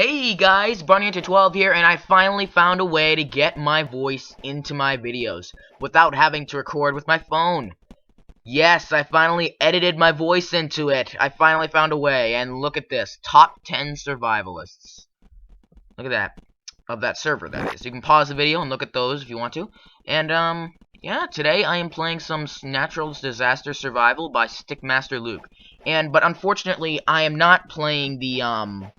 Hey guys, BunnyHunter12 here, and I finally found a way to get my voice into my videos without having to record with my phone. Yes, I finally edited my voice into it. I finally found a way, and look at this. Top 10 survivalists. Look at that. Of that server, that is. You can pause the video and look at those if you want to. And, yeah, today I am playing some natural disaster survival by Stickmaster Luke. But unfortunately, I am not playing the,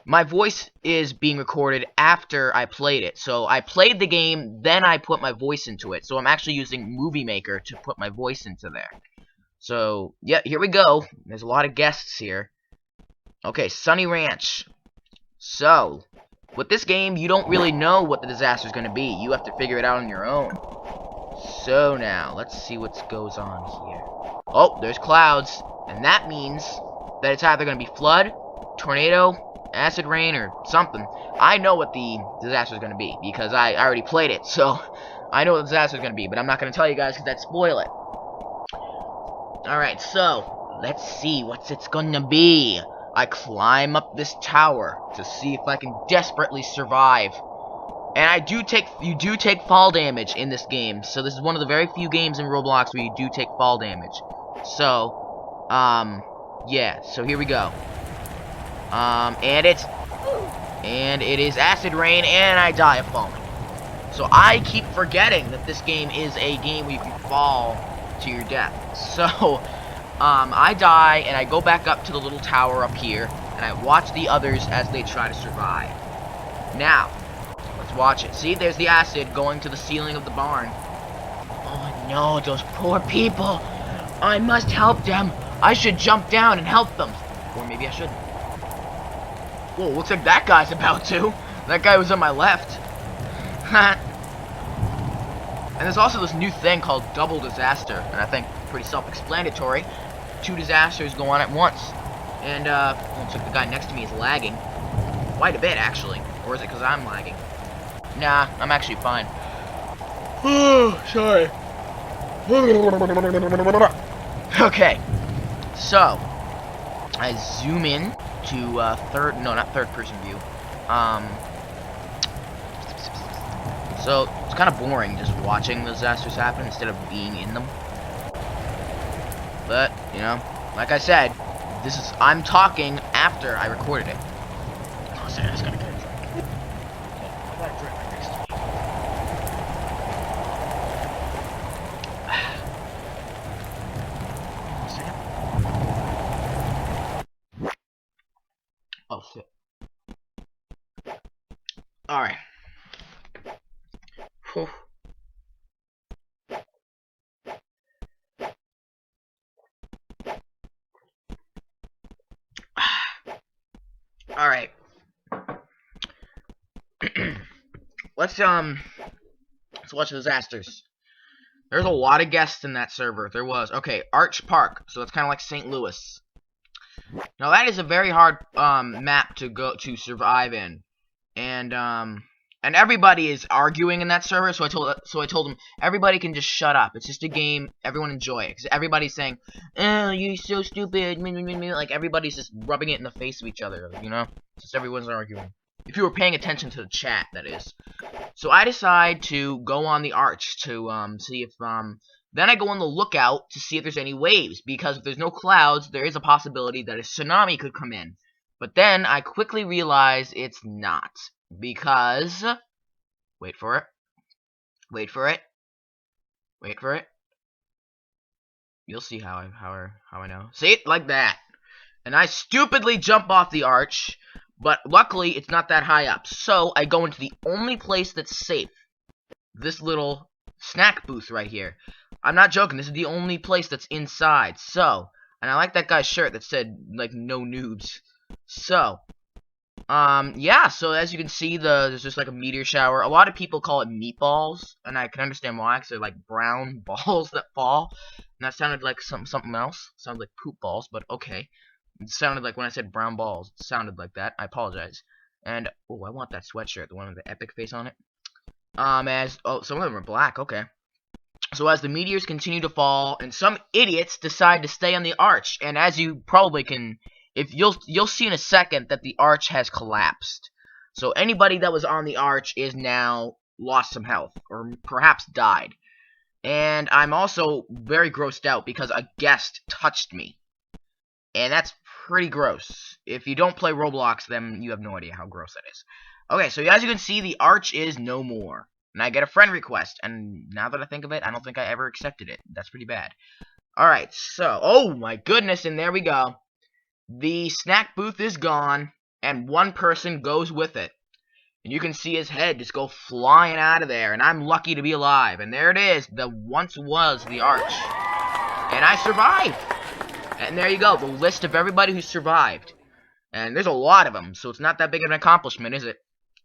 my voice is being recorded after I played it. So I played the game, then I put my voice into it. So I'm actually using Movie Maker to put my voice into there. So, yeah, here we go. There's a lot of guests here. Okay, Sunny Ranch. So, with this game, you don't really know what the disaster is going to be. You have to figure it out on your own. So now, let's see what goes on here. Oh, there's clouds. And that means that it's either going to be flood, tornado, acid rain, or something. I know what the disaster is going to be because I already played it, so I know what the disaster is going to be, but I'm not going to tell you guys because that'd spoil it. Alright, so let's see what it's going to be. I climb up this tower to see if I can desperately survive. And you do take fall damage in this game, so this is one of the very few games in Roblox where you do take fall damage. So, yeah, so here we go. And it is acid rain, and I die of falling. So I keep forgetting that this game is a game where you can fall to your death. So, I die, and I go back up to the little tower up here, and I watch the others as they try to survive. Now, let's watch it. See, there's the acid going to the ceiling of the barn. Oh no, those poor people. I must help them. I should jump down and help them. Or maybe I shouldn't. Whoa, looks like that guy's about to. That guy was on my left. And there's also this new thing called double disaster, and I think pretty self-explanatory. Two disasters go on at once. And, looks like the guy next to me is lagging. Quite a bit, actually. Or is it because I'm lagging? Nah, I'm actually fine. Oh, sorry. Okay. So, I zoom in to, third person view. So, it's kind of boring just watching the disasters happen instead of being in them. But, you know, like I said, I'm talking after I recorded it. Oh, sorry, I just gotta get a drink. Okay, I got a drink right next to me. Oh, shit. Alright. Alright. Let's watch the disasters. There's a lot of guests in that server. There was. Okay, Arch Park. So it's kind of like St. Louis. Now that is a very hard map to survive in. And everybody is arguing in that server, so I told them everybody can just shut up. It's just a game. Everyone enjoy it. 'Cause everybody's saying, "Oh, you're so stupid." Like everybody's just rubbing it in the face of each other, you know? Just everyone's arguing. If you were paying attention to the chat, that is. So I decide to go on the arch to see if then I go on the lookout to see if there's any waves, because if there's no clouds, there is a possibility that a tsunami could come in. But then I quickly realize it's not. Because, wait for it, wait for it, wait for it. You'll see how I know. See it like that, and I stupidly jump off the arch, but luckily it's not that high up. So I go into the only place that's safe. This little snack booth right here. I'm not joking. This is the only place that's inside. So, and I like that guy's shirt that said like no noobs. So. Yeah, so as you can see, there's just like a meteor shower. A lot of people call it meatballs, and I can understand why, because they're like brown balls that fall. And that sounded like something else. It sounded like poop balls, but okay. It sounded like when I said brown balls, it sounded like that. I apologize. And, oh, I want that sweatshirt, the one with the epic face on it. Some of them are black, okay. So as the meteors continue to fall, and some idiots decide to stay on the arch, and as you probably can if you'll see in a second that the arch has collapsed. So anybody that was on the arch is now lost some health, or perhaps died. And I'm also very grossed out because a guest touched me. And that's pretty gross. If you don't play Roblox, then you have no idea how gross that is. Okay, so as you can see, the arch is no more. And I get a friend request, and now that I think of it, I don't think I ever accepted it. That's pretty bad. Alright, so, oh my goodness, and there we go. The snack booth is gone, and one person goes with it. And you can see his head just go flying out of there, and I'm lucky to be alive. And there it is, the once was the arch. And I survived! And there you go, the list of everybody who survived. And there's a lot of them, so it's not that big of an accomplishment, is it?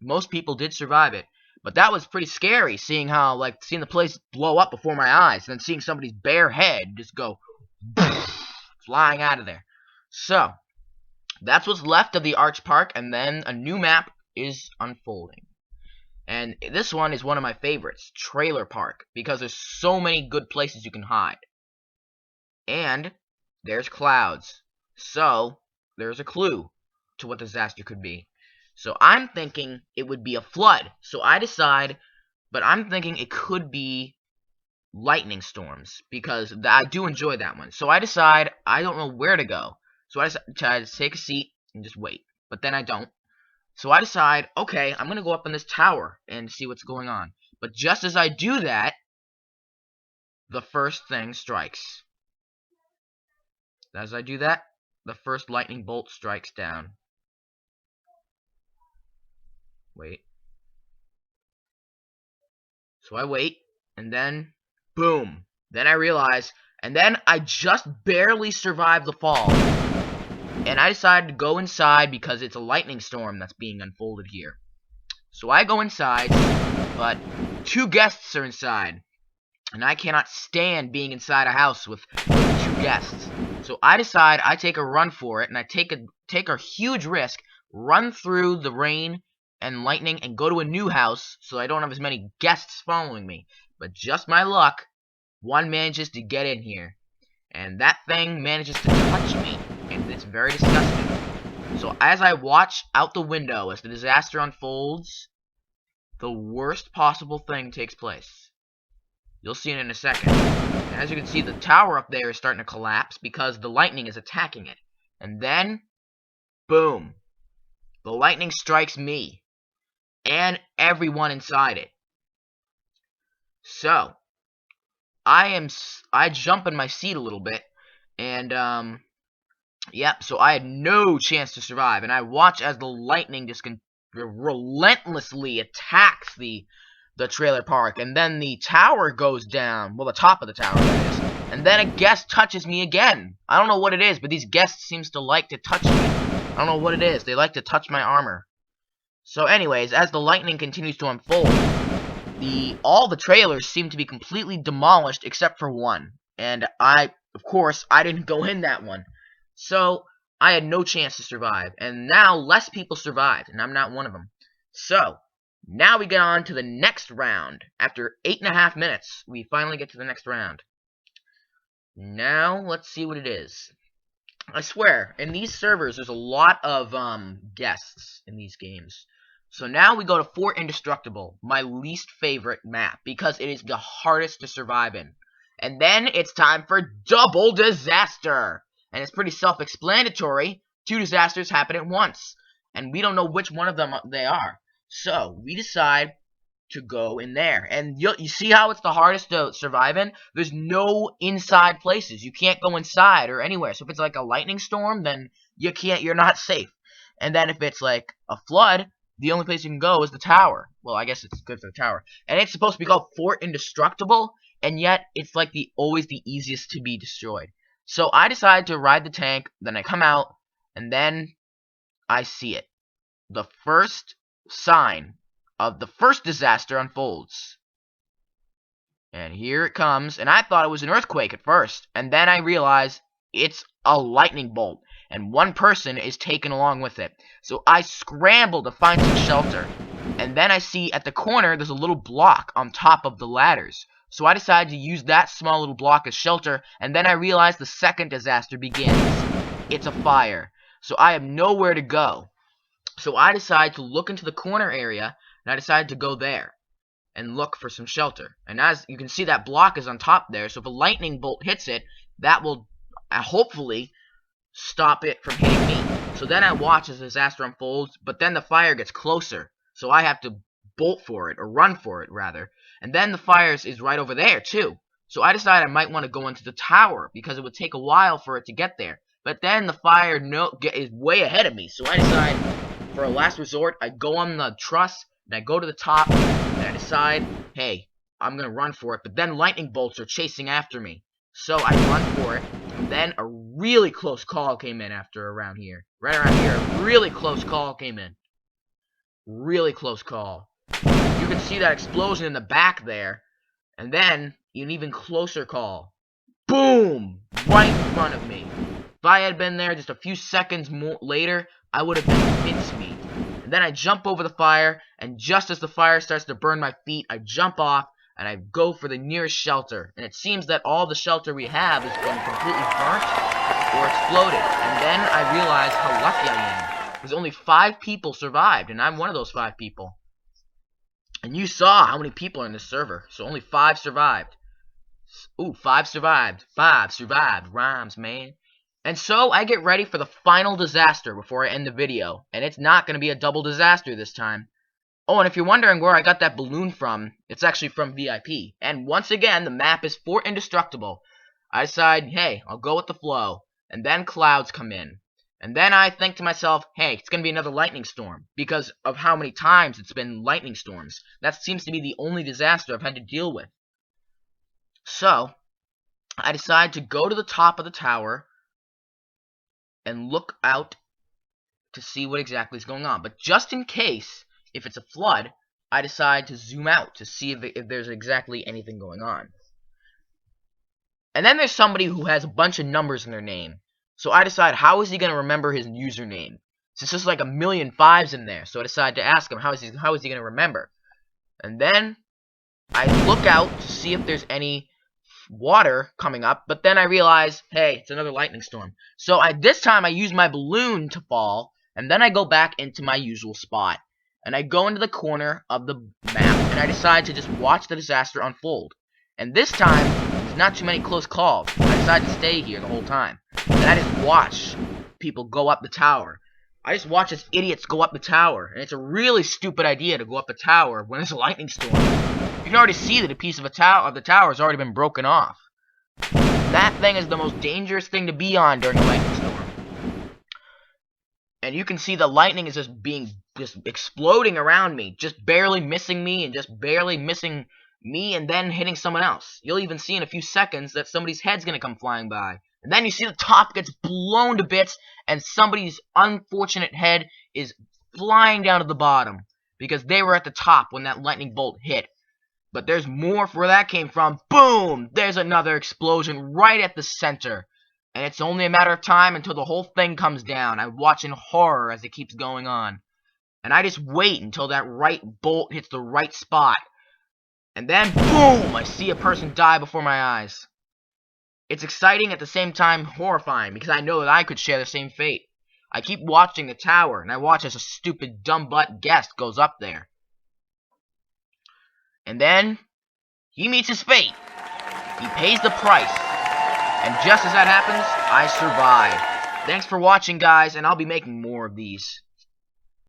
Most people did survive it. But that was pretty scary, seeing the place blow up before my eyes, and then seeing somebody's bare head just go flying out of there. So, that's what's left of the Arch Park, and then a new map is unfolding. And this one is one of my favorites, Trailer Park, because there's so many good places you can hide. And there's clouds. So, there's a clue to what disaster could be. So I'm thinking it would be a flood. So I decide, but I'm thinking it could be lightning storms, because I do enjoy that one. So I decide I don't know where to go. So I decide to take a seat and just wait. But then I don't. So I decide, okay, I'm going to go up in this tower and see what's going on. But just as I do that, the first thing strikes. As I do that, the first lightning bolt strikes down. Wait. So I wait, and then, boom. Then I realize, and then I just barely survived the fall. And I decided to go inside because it's a lightning storm that's being unfolded here. So I go inside, but 2 guests are inside. And I cannot stand being inside a house with 2 guests. So I decide I take a run for it, and I take a huge risk, run through the rain and lightning, and go to a new house so I don't have as many guests following me. But just my luck, one manages to get in here. And that thing manages to touch me, and it's very disgusting. So as I watch out the window as the disaster unfolds, the worst possible thing takes place. You'll see it in a second. And as you can see, the tower up there is starting to collapse because the lightning is attacking it. And then, boom, the lightning strikes me and everyone inside it. So, I jump in my seat a little bit, and yep, so I had no chance to survive, and I watch as the lightning just relentlessly attacks the trailer park, and then the tower goes down, well, the top of the tower, that is, and then a guest touches me again. I don't know what it is, but these guests seems to like to touch me. I don't know what it is. They like to touch my armor. So anyways, as the lightning continues to unfold, all the trailers seem to be completely demolished except for one. And of course, I didn't go in that one. So, I had no chance to survive. And now, less people survived, and I'm not one of them. So, now we get on to the next round. After 8.5 minutes, we finally get to the next round. Now, let's see what it is. I swear, in these servers, there's a lot of guests in these games. So now we go to Fort Indestructible, my least favorite map, because it is the hardest to survive in. And then it's time for Double Disaster. And it's pretty self-explanatory. 2 disasters happen at once. And we don't know which one of them they are. So, we decide to go in there. And you see how it's the hardest to survive in? There's no inside places. You can't go inside or anywhere. So if it's like a lightning storm, then you're not safe. And then if it's like a flood, the only place you can go is the tower. Well, I guess it's good for the tower. And it's supposed to be called Fort Indestructible, and yet it's like always the easiest to be destroyed. So I decide to ride the tank, then I come out, and then I see it. The first sign of the first disaster unfolds. And here it comes, and I thought it was an earthquake at first, and then I realize it's a lightning bolt, and one person is taken along with it. So I scramble to find some shelter, and then I see at the corner there's a little block on top of the ladders. So I decide to use that small little block as shelter, and then I realize the second disaster begins. It's a fire. so I have nowhere to go. So I decide to look into the corner area, and I decide to go there and look for some shelter. And as you can see, that block is on top there, so if a lightning bolt hits it, that will hopefully stop it from hitting me. So then I watch as the disaster unfolds, but then the fire gets closer, so I have to bolt for it, or run for it rather. And then the fire is right over there too. So I decide I might want to go into the tower, because it would take a while for it to get there. But then the fire is way ahead of me, so I decide, for a last resort, I go on the truss, and I go to the top, and I decide, hey, I'm gonna run for it. But then lightning bolts are chasing after me. So I run for it, and then a really close call came in right around here, a really close call came in. Really close call. You can see that explosion in the back there, and then an even closer call. Boom! Right in front of me. If I had been there just a few seconds later, I would have been mincemeat. And then I jump over the fire, and just as the fire starts to burn my feet, I jump off, and I go for the nearest shelter. And it seems that all the shelter we have has been completely burnt or exploded. And then I realize how lucky I am. Because only 5 people survived, and I'm one of those 5 people. And you saw how many people are in this server, so only 5 survived. Ooh, 5 survived. 5 survived. Rhymes, man. And so I get ready for the final disaster before I end the video. And it's not going to be a double disaster this time. Oh, and if you're wondering where I got that balloon from, it's actually from VIP. And once again, the map is for Indestructible. I decide, hey, I'll go with the flow. And then clouds come in. And then I think to myself, hey, it's going to be another lightning storm. Because of how many times it's been lightning storms. That seems to be the only disaster I've had to deal with. So, I decide to go to the top of the tower and look out to see what exactly is going on. But just in case, if it's a flood, I decide to zoom out to see if there's exactly anything going on. And then there's somebody who has a bunch of numbers in their name. So I decide, how is he going to remember his username? Since there's like 1,000,000 5s in there, so I decide to ask him, how is he going to remember? And then I look out to see if there's any water coming up, but then I realize, hey, it's another lightning storm. So this time I use my balloon to fall, and then I go back into my usual spot. And I go into the corner of the map, and I decide to just watch the disaster unfold. And this time, there's not too many close calls. I decide to stay here the whole time. And I just watch people go up the tower. I just watch as idiots go up the tower. And it's a really stupid idea to go up the tower when there's a lightning storm. You can already see that a piece of the tower has already been broken off. That thing is the most dangerous thing to be on during a lightning storm. And you can see the lightning is just exploding around me, just barely missing me and just barely missing me and then hitting someone else. You'll even see in a few seconds that somebody's head's gonna come flying by. And then you see the top gets blown to bits and somebody's unfortunate head is flying down to the bottom because they were at the top when that lightning bolt hit. But there's more where that came from. Boom! There's another explosion right at the center. And it's only a matter of time until the whole thing comes down. I watch in horror as it keeps going on. And I just wait until that right bolt hits the right spot. And then, boom! I see a person die before my eyes. It's exciting at the same time horrifying, because I know that I could share the same fate. I keep watching the tower, and I watch as a stupid dumb butt guest goes up there. And then, he meets his fate. He pays the price. And just as that happens, I survive. Thanks for watching, guys, and I'll be making more of these.